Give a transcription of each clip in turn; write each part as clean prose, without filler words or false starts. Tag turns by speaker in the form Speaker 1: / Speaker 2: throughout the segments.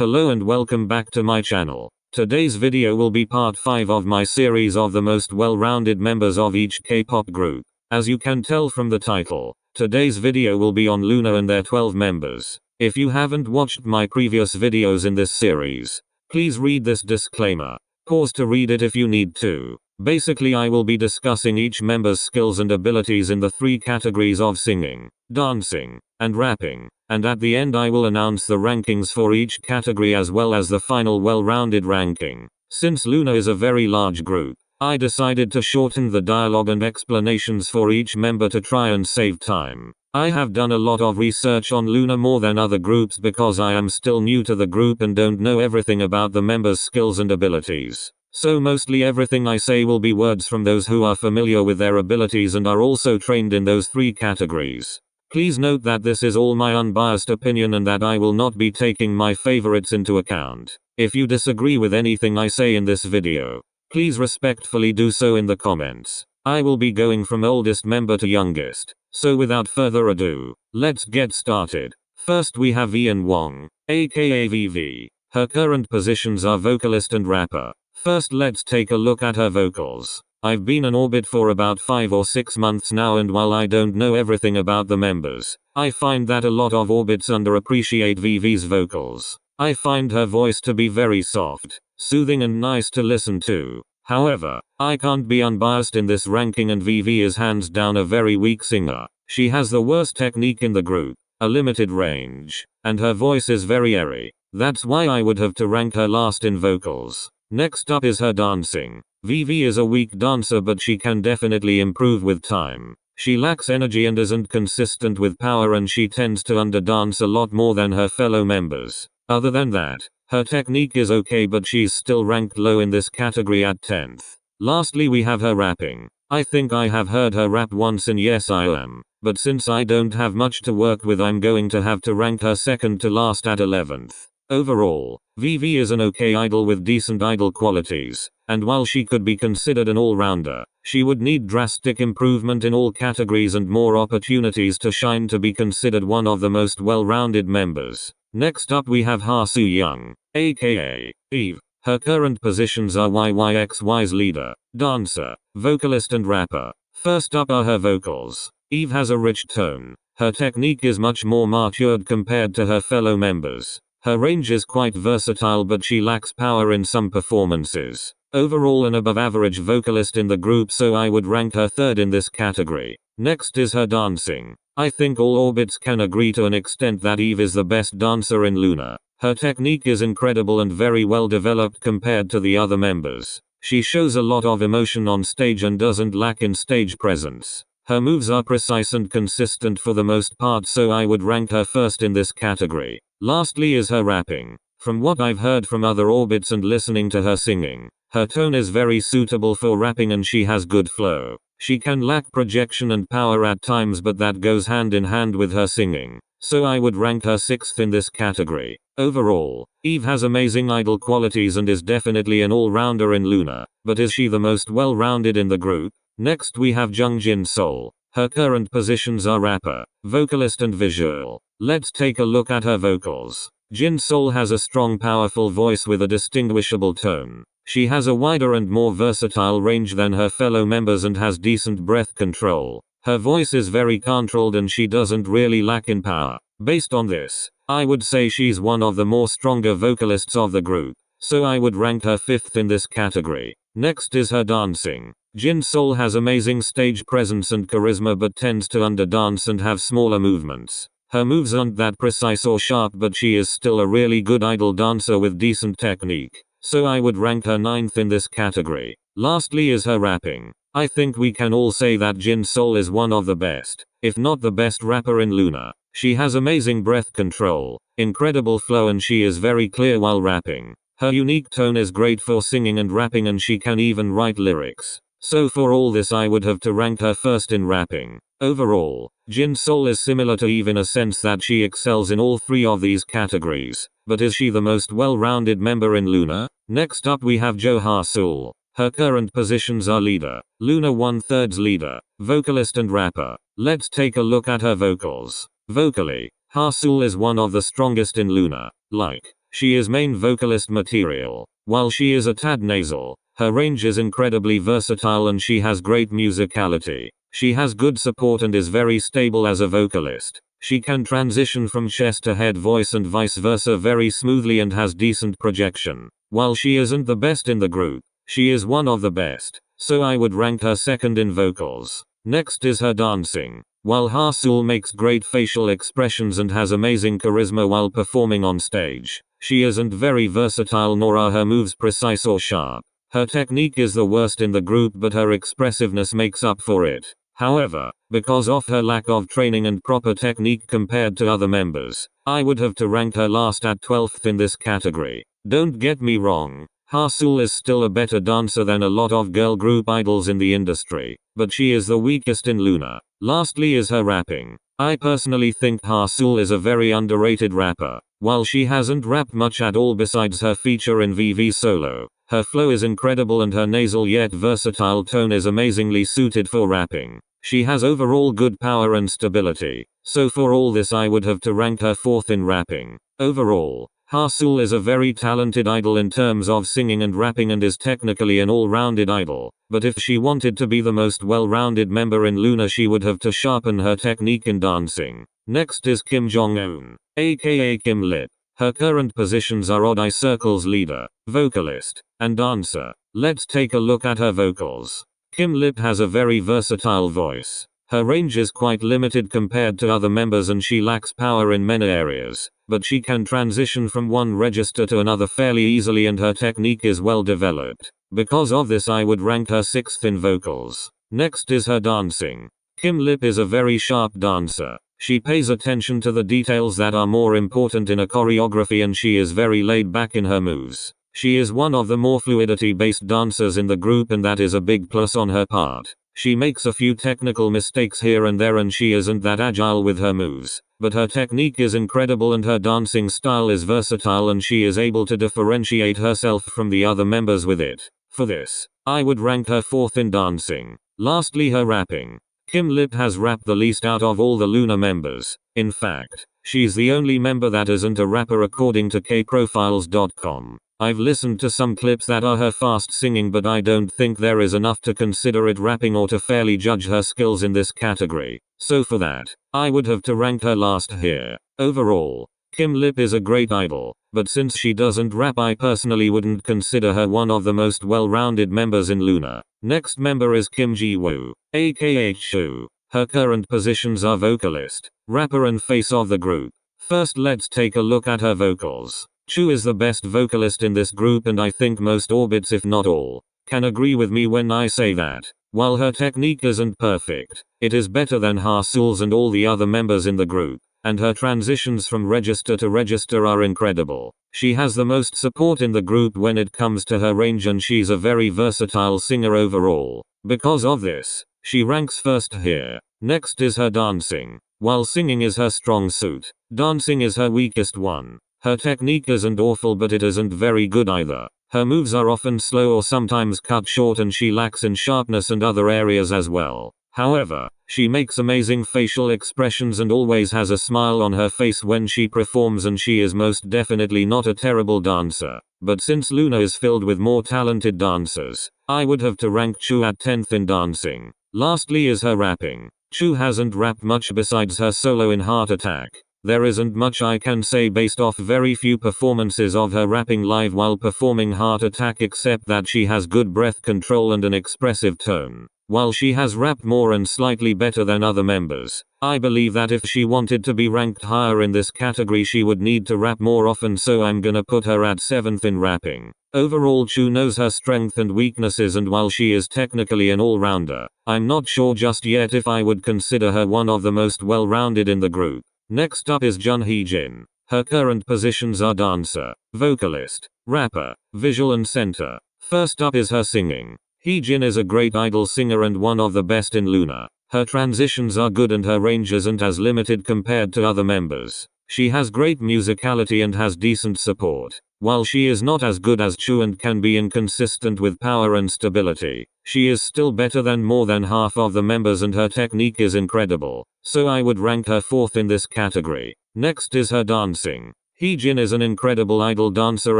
Speaker 1: Hello and welcome back to my channel. Today's video will be part 5 of my series of the most well-rounded members of each K-pop group. As you can tell from the title, today's video will be on loona and their 12 members. If you haven't watched my previous videos in this series, please read this disclaimer. Pause to read it if you need to. Basically, I will be discussing each member's skills and abilities in the 3 categories of singing, dancing, and rapping. And at the end I will announce the rankings for each category as well as the final well-rounded ranking. Since loona is a very large group, I decided to shorten the dialogue and explanations for each member to try and save time. I have done a lot of research on loona more than other groups because I am still new to the group and don't know everything about the members' skills and abilities. So mostly everything I say will be words from those who are familiar with their abilities and are also trained in those 3 categories. Please note that this is all my unbiased opinion and that I will not be taking my favorites into account. If you disagree with anything I say in this video, please respectfully do so in the comments. I will be going from oldest member to youngest. So without further ado, let's get started. First we have Ian Wong, aka VV. Her current positions are vocalist and rapper. First let's take a look at her vocals. I've been in orbit for about 5 or 6 months now, and while I don't know everything about the members, I find that a lot of orbits underappreciate VV's vocals. I find her voice to be very soft, soothing and nice to listen to. However, I can't be unbiased in this ranking and VV is hands down a very weak singer. She has the worst technique in the group, a limited range, and her voice is very airy. That's why I would have to rank her last in vocals. Next up is her dancing. VV is a weak dancer, but she can definitely improve with time. She lacks energy and isn't consistent with power, and she tends to underdance a lot more than her fellow members. Other than that, her technique is okay, but she's still ranked low in this category at 10th. Lastly we have her rapping. I think I have heard her rap once in Yes I Am, but since I don't have much to work with, I'm going to have to rank her second to last at 11th. Overall, VV is an okay idol with decent idol qualities, and while she could be considered an all-rounder, she would need drastic improvement in all categories and more opportunities to shine to be considered one of the most well-rounded members. Next up we have Ha Soo Young, aka Eve. Her current positions are YYXY's leader, dancer, vocalist and rapper. First up are her vocals. Eve has a rich tone. Her technique is much more matured compared to her fellow members. Her range is quite versatile, but she lacks power in some performances. Overall an above average vocalist in the group, so I would rank her 3rd in this category. Next is her dancing. I think all orbits can agree to an extent that Eve is the best dancer in loona. Her technique is incredible and very well developed compared to the other members. She shows a lot of emotion on stage and doesn't lack in stage presence. Her moves are precise and consistent for the most part, so I would rank her 1st in this category. Lastly is her rapping. From what I've heard from other orbits and listening to her singing, her tone is very suitable for rapping and she has good flow. She can lack projection and power at times, but that goes hand in hand with her singing. So I would rank her 6th in this category. Overall, Eve has amazing idol qualities and is definitely an all-rounder in loona, but is she the most well-rounded in the group? Next we have Jung Jin Sol. Her current positions are rapper, vocalist and visual. Let's take a look at her vocals. Jin Sol has a strong powerful voice with a distinguishable tone. She has a wider and more versatile range than her fellow members and has decent breath control. Her voice is very controlled and she doesn't really lack in power. Based on this, I would say she's one of the more stronger vocalists of the group, so I would rank her 5th in this category. Next is her dancing. Jin Sol has amazing stage presence and charisma, but tends to underdance and have smaller movements. Her moves aren't that precise or sharp, but she is still a really good idol dancer with decent technique, so I would rank her 9th in this category. Lastly is her rapping. I think we can all say that Jin Sol is one of the best, if not the best rapper in loona. She has amazing breath control, incredible flow, and she is very clear while rapping. Her unique tone is great for singing and rapping, and she can even write lyrics. So for all this I would have to rank her 1st in rapping. Overall, Jin Sol is similar to Eve in a sense that she excels in all 3 of these categories, but is she the most well-rounded member in loona? Next up we have Jo Ha Sool. Her current positions are leader, loona 1/3 leader, vocalist and rapper. Let's take a look at her vocals. Vocally, Ha Sool is one of the strongest in loona. Like she is main vocalist material. While she is a tad nasal, her range is incredibly versatile and she has great musicality. She has good support and is very stable as a vocalist. She can transition from chest to head voice and vice versa very smoothly and has decent projection. While she isn't the best in the group, she is one of the best, so I would rank her second in vocals. Next is her dancing. While Hasul makes great facial expressions and has amazing charisma while performing on stage, she isn't very versatile nor are her moves precise or sharp. Her technique is the worst in the group but her expressiveness makes up for it. However, because of her lack of training and proper technique compared to other members, I would have to rank her last at 12th in this category. Don't get me wrong, Hasul is still a better dancer than a lot of girl group idols in the industry, but she is the weakest in loona. Lastly is her rapping. I personally think Hasul is a very underrated rapper. While she hasn't rapped much at all besides her feature in VV Solo, her flow is incredible and her nasal yet versatile tone is amazingly suited for rapping. She has overall good power and stability, so for all this I would have to rank her 4th in rapping. Overall, Hasul is a very talented idol in terms of singing and rapping and is technically an all-rounded idol, but if she wanted to be the most well-rounded member in loona she would have to sharpen her technique in dancing. Next is Kim Jong-un, aka Kim Lip. Her current positions are Odd Eye Circle's leader, vocalist, and dancer. Let's take a look at her vocals. Kim Lip has a very versatile voice. Her range is quite limited compared to other members and she lacks power in many areas, but she can transition from one register to another fairly easily and her technique is well developed. Because of this I would rank her 6th in vocals. Next is her dancing. Kim Lip is a very sharp dancer. She pays attention to the details that are more important in a choreography and she is very laid back in her moves. She is one of the more fluidity-based dancers in the group and that is a big plus on her part. She makes a few technical mistakes here and there and she isn't that agile with her moves, but her technique is incredible and her dancing style is versatile and she is able to differentiate herself from the other members with it. For this, I would rank her 4th in dancing. Lastly, her rapping. Kim Lip has rapped the least out of all the loona members. In fact, she's the only member that isn't a rapper according to kprofiles.com. I've listened to some clips that are her fast singing but I don't think there is enough to consider it rapping or to fairly judge her skills in this category. So for that, I would have to rank her last here. Overall, Kim Lip is a great idol, but since she doesn't rap I personally wouldn't consider her one of the most well-rounded members in loona. Next member is Kim Ji-woo, aka Chu. Her current positions are vocalist, rapper and face of the group. First let's take a look at her vocals. Chu is the best vocalist in this group and I think most orbits if not all, can agree with me when I say that. While her technique isn't perfect, it is better than Hasul's and all the other members in the group, and her transitions from register to register are incredible. She has the most support in the group when it comes to her range and she's a very versatile singer overall. Because of this, she ranks 1st here. Next is her dancing. While singing is her strong suit, dancing is her weakest one. Her technique isn't awful but it isn't very good either. Her moves are often slow or sometimes cut short and she lacks in sharpness and other areas as well. However, she makes amazing facial expressions and always has a smile on her face when she performs and she is most definitely not a terrible dancer. But since loona is filled with more talented dancers, I would have to rank Chu at 10th in dancing. Lastly is her rapping. Chu hasn't rapped much besides her solo in Heart Attack. There isn't much I can say based off very few performances of her rapping live while performing Heart Attack except that she has good breath control and an expressive tone. While she has rapped more and slightly better than other members, I believe that if she wanted to be ranked higher in this category she would need to rap more often so I'm gonna put her at 7th in rapping. Overall Chu knows her strength and weaknesses and while she is technically an all-rounder, I'm not sure just yet if I would consider her one of the most well-rounded in the group. Next up is Jun Hee-jin. Her current positions are dancer, vocalist, rapper, visual and center. First up is her singing. Hee-jin is a great idol singer and one of the best in loona. Her transitions are good and her range isn't as limited compared to other members. She has great musicality and has decent support. While she is not as good as Chu and can be inconsistent with power and stability, she is still better than more than half of the members and her technique is incredible. So I would rank her 4th in this category. Next is her dancing. Heejin is an incredible idol dancer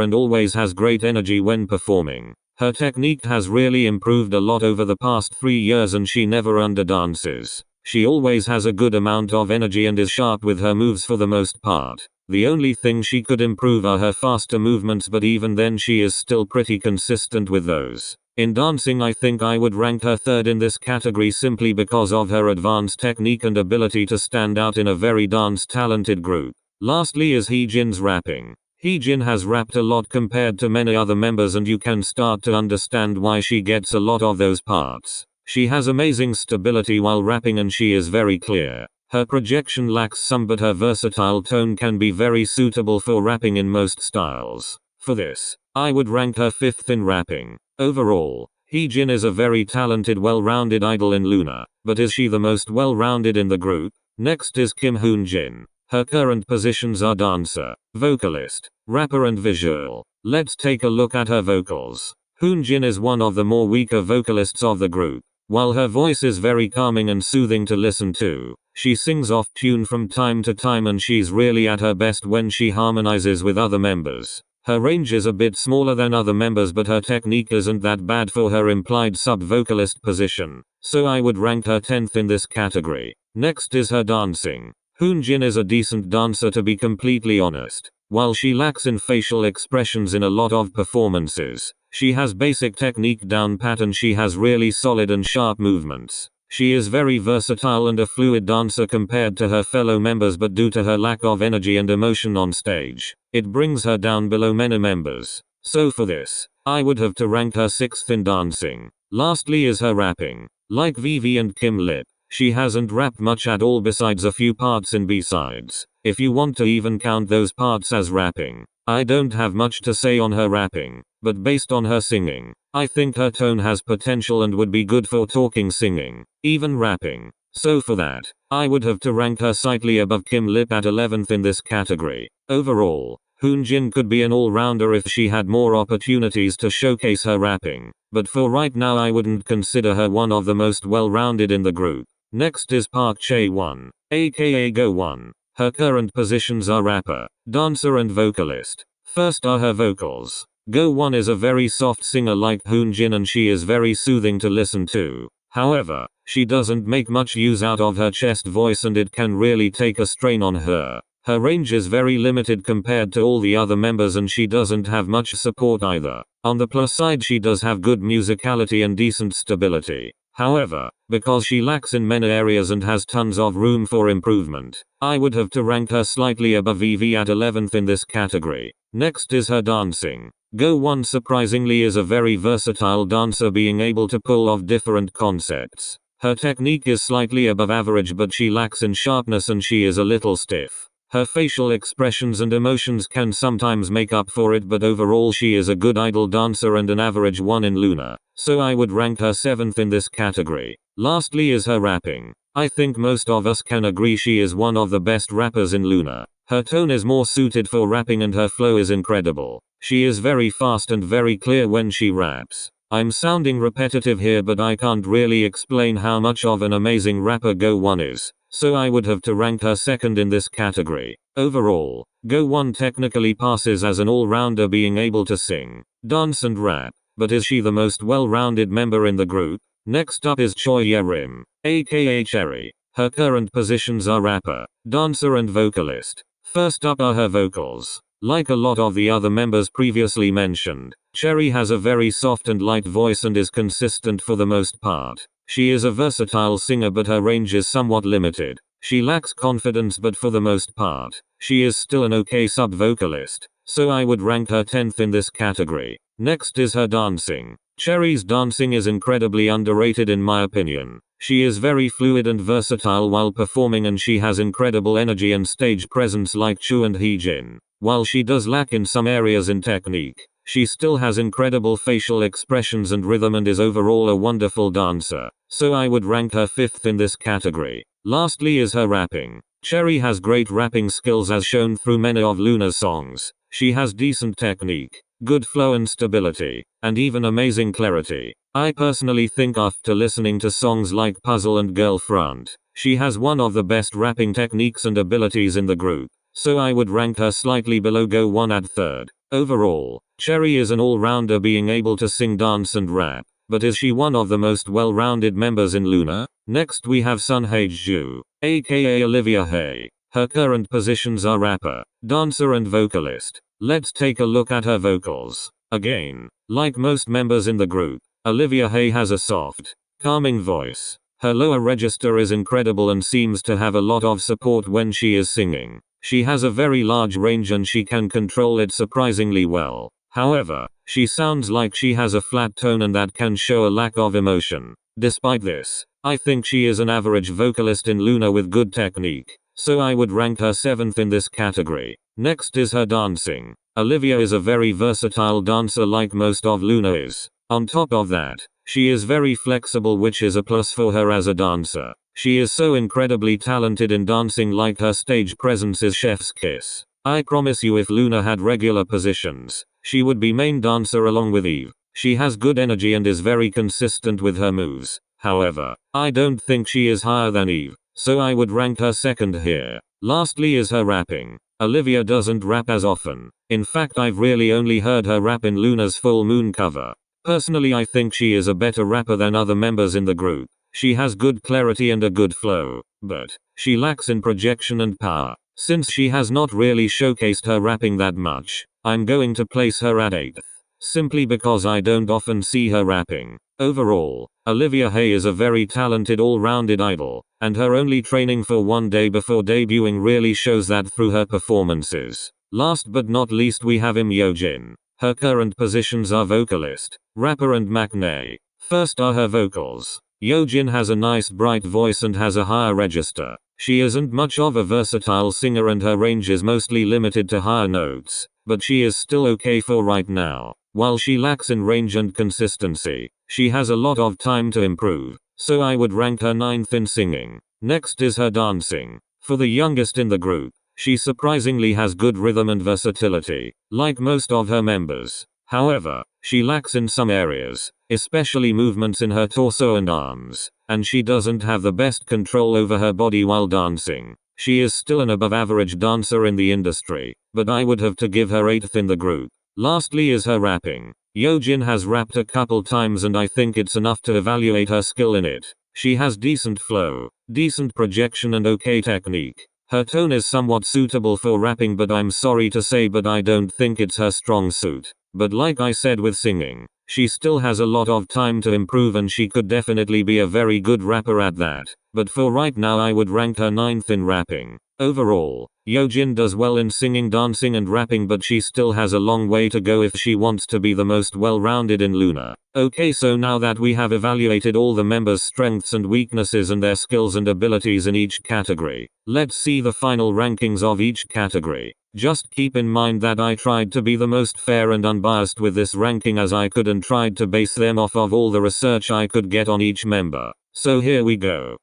Speaker 1: and always has great energy when performing. Her technique has really improved a lot over the past 3 years and she never underdances. She always has a good amount of energy and is sharp with her moves for the most part. The only thing she could improve are her faster movements, but even then she is still pretty consistent with those. In dancing, I think I would rank her third in this category simply because of her advanced technique and ability to stand out in a very dance-talented group. Lastly is Heejin's rapping. Heejin has rapped a lot compared to many other members and you can start to understand why she gets a lot of those parts. She has amazing stability while rapping and she is very clear. Her projection lacks some, but her versatile tone can be very suitable for rapping in most styles. For this, I would rank her fifth in rapping. Overall, Heejin is a very talented, well-rounded idol in loona, but is she the most well-rounded in the group? Next is Kim Hoon-jin. Her current positions are dancer, vocalist, rapper and visual. Let's take a look at her vocals. Hoon-jin is one of the more weaker vocalists of the group. While her voice is very calming and soothing to listen to, she sings off tune from time to time and she's really at her best when she harmonizes with other members. Her range is a bit smaller than other members, but her technique isn't that bad for her implied sub-vocalist position, so I would rank her 10th in this category. Next is her dancing. Hoon-jin is a decent dancer, to be completely honest. While she lacks in facial expressions in a lot of performances, she has basic technique down pat and she has really solid and sharp movements. She is very versatile and a fluid dancer compared to her fellow members, but due to her lack of energy and emotion on stage, it brings her down below many members. So for this, I would have to rank her 6th in dancing. Lastly is her rapping. Like Vivi and Kim Lip, she hasn't rapped much at all besides a few parts in B-sides, if you want to even count those parts as rapping. I don't have much to say on her rapping, but based on her singing, I think her tone has potential and would be good for talking, singing, even rapping. So for that, I would have to rank her slightly above Kim Lip at 11th in this category. Overall, Hoon-jin could be an all-rounder if she had more opportunities to showcase her rapping, but for right now I wouldn't consider her one of the most well-rounded in the group. Next is Park Chae-won, aka Go-won. Her current positions are rapper, dancer and vocalist. First are her vocals. Go-won is a very soft singer like Hoon-jin and she is very soothing to listen to. However, she doesn't make much use out of her chest voice and it can really take a strain on her. Her range is very limited compared to all the other members and she doesn't have much support either. On the plus side, she does have good musicality and decent stability. However, because she lacks in many areas and has tons of room for improvement, I would have to rank her slightly above Vivi at 11th in this category. Next is her dancing. Go-won surprisingly is a very versatile dancer, being able to pull off different concepts. Her technique is slightly above average, but she lacks in sharpness and she is a little stiff. Her facial expressions and emotions can sometimes make up for it, but overall she is a good idol dancer and an average one in loona, so I would rank her 7th in this category. Lastly is her rapping. I think most of us can agree she is one of the best rappers in loona. Her tone is more suited for rapping and her flow is incredible. She is very fast and very clear when she raps. I'm sounding repetitive here, but I can't really explain how much of an amazing rapper Go-won is, so I would have to rank her 2nd in this category. Overall, Go-won technically passes as an all-rounder, being able to sing, dance and rap, but is she the most well-rounded member in the group? Next up is Choi Ye-rim, aka Cherry. Her current positions are rapper, dancer and vocalist. First up are her vocals. Like a lot of the other members previously mentioned, Cherry has a very soft and light voice and is consistent for the most part. She is a versatile singer, but her range is somewhat limited. She lacks confidence, but for the most part, she is still an okay sub-vocalist, so I would rank her 10th in this category. Next is her dancing. Cherry's dancing is incredibly underrated in my opinion. She is very fluid and versatile while performing and she has incredible energy and stage presence like Chu and Heejin. While she does lack in some areas in technique, she still has incredible facial expressions and rhythm and is overall a wonderful dancer, so I would rank her 5th in this category. Lastly is her rapping. Cherry has great rapping skills as shown through many of loona's songs. She has decent technique, good flow and stability, and even amazing clarity. I personally think after listening to songs like Puzzle and Girlfriend, she has one of the best rapping techniques and abilities in the group. so I would rank her slightly below Go 1 at third. Overall, Cherry is an all-rounder being able to sing, dance and rap, but is she one of the most well-rounded members in Loona? Next we have Sun Hae-ju, aka Olivia Hae. Her current positions are rapper, dancer and vocalist. Let's take a look at her vocals. Again, like most members in the group, Olivia Hae has a soft, calming voice. Her lower register is incredible and seems to have a lot of support when she is singing. She has a very large range and she can control it surprisingly well. However, she sounds like she has a flat tone and that can show a lack of emotion. Despite this, I think she is an average vocalist in Loona with good technique, so I would rank her 7th in this category. Next is her dancing. Olivia is a very versatile dancer like most of Loona is. On top of that, she is very flexible, which is a plus for her as a dancer. She is so incredibly talented in dancing, like her stage presence is chef's kiss. I promise you, if Loona had regular positions, she would be main dancer along with Eve. She has good energy and is very consistent with her moves. However, I don't think she is higher than Eve, so I would rank her 2nd here. Lastly is her rapping. Olivia doesn't rap as often. In fact, I've really only heard her rap in Loona's Full Moon cover. Personally, I think she is a better rapper than other members in the group. She has good clarity and a good flow, but she lacks in projection and power. Since she has not really showcased her rapping that much, I'm going to place her at 8th, simply because I don't often see her rapping. Overall, Olivia Hae is a very talented all-rounded idol, and her only training for one day before debuting really shows that through her performances. Last but not least we have Yojin. Her current positions are vocalist, rapper and maknae. First are her vocals. Yojin has a nice bright voice and has a higher register. She isn't much of a versatile singer and her range is mostly limited to higher notes, but she is still okay for right now. While she lacks in range and consistency, she has a lot of time to improve, so I would rank her 9th in singing. Next is her dancing. For the youngest in the group, she surprisingly has good rhythm and versatility, like most of her members. However, she lacks in some areas, especially movements in her torso and arms, and she doesn't have the best control over her body while dancing. She is still an above average dancer in the industry, but I would have to give her 8th in the group. Lastly is her rapping. Yojin has rapped a couple times and I think it's enough to evaluate her skill in it. She has decent flow, decent projection and okay technique. Her tone is somewhat suitable for rapping, but I'm sorry to say, but I don't think it's her strong suit. But like I said with singing, she still has a lot of time to improve and she could definitely be a very good rapper at that. But for right now I would rank her 9th in rapping. Overall, Yojin does well in singing, dancing and rapping, but she still has a long way to go if she wants to be the most well-rounded in Loona. Okay, so now that we have evaluated all the members' strengths and weaknesses and their skills and abilities in each category, let's see the final rankings of each category. Just keep in mind that I tried to be the most fair and unbiased with this ranking as I could and tried to base them off of all the research I could get on each member. So here we go.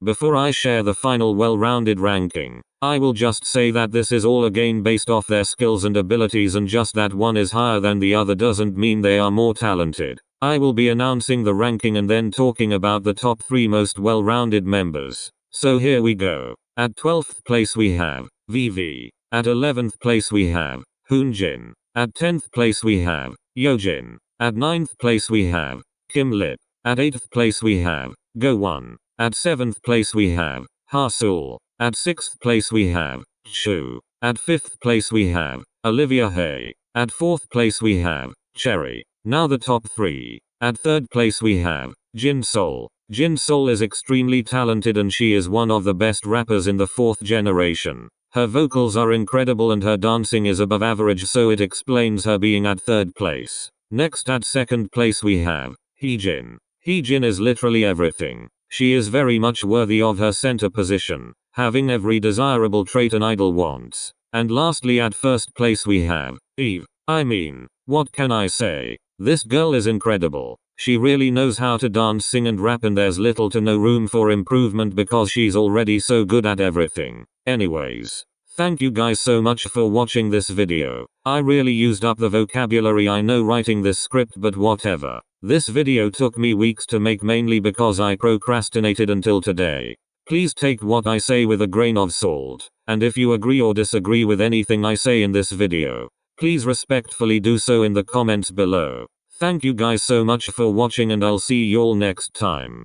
Speaker 1: Before I share the final well-rounded ranking, I will just say that this is all again based off their skills and abilities, and just that one is higher than the other doesn't mean they are more talented. I will be announcing the ranking and then talking about the top 3 most well-rounded members. So here we go. At 12th place we have VV. At 11th place we have Hoonjin. At 10th place we have Yojin. At 9th place we have Kim Lip. At 8th place we have Go 1. At 7th place we have Hasul. At 6th place we have Chu. At 5th place we have Olivia Hae. At 4th place we have Cherry. Now the top 3. At 3rd place we have Jin Sol. Jin Sol is extremely talented and she is one of the best rappers in the 4th generation. Her vocals are incredible and her dancing is above average, so it explains her being at 3rd place. Next at 2nd place we have Heejin. Heejin is literally everything. She is very much worthy of her center position, having every desirable trait an idol wants. And lastly at 1st place we have Eve. I mean, what can I say? This girl is incredible. She really knows how to dance, sing and rap, and there's little to no room for improvement because she's already so good at everything. Anyways, thank you guys so much for watching this video. I really used up the vocabulary I know writing this script, but whatever. This video took me weeks to make, mainly because I procrastinated until today. Please take what I say with a grain of salt, and if you agree or disagree with anything I say in this video, please respectfully do so in the comments below. Thank you guys so much for watching, and I'll see y'all next time.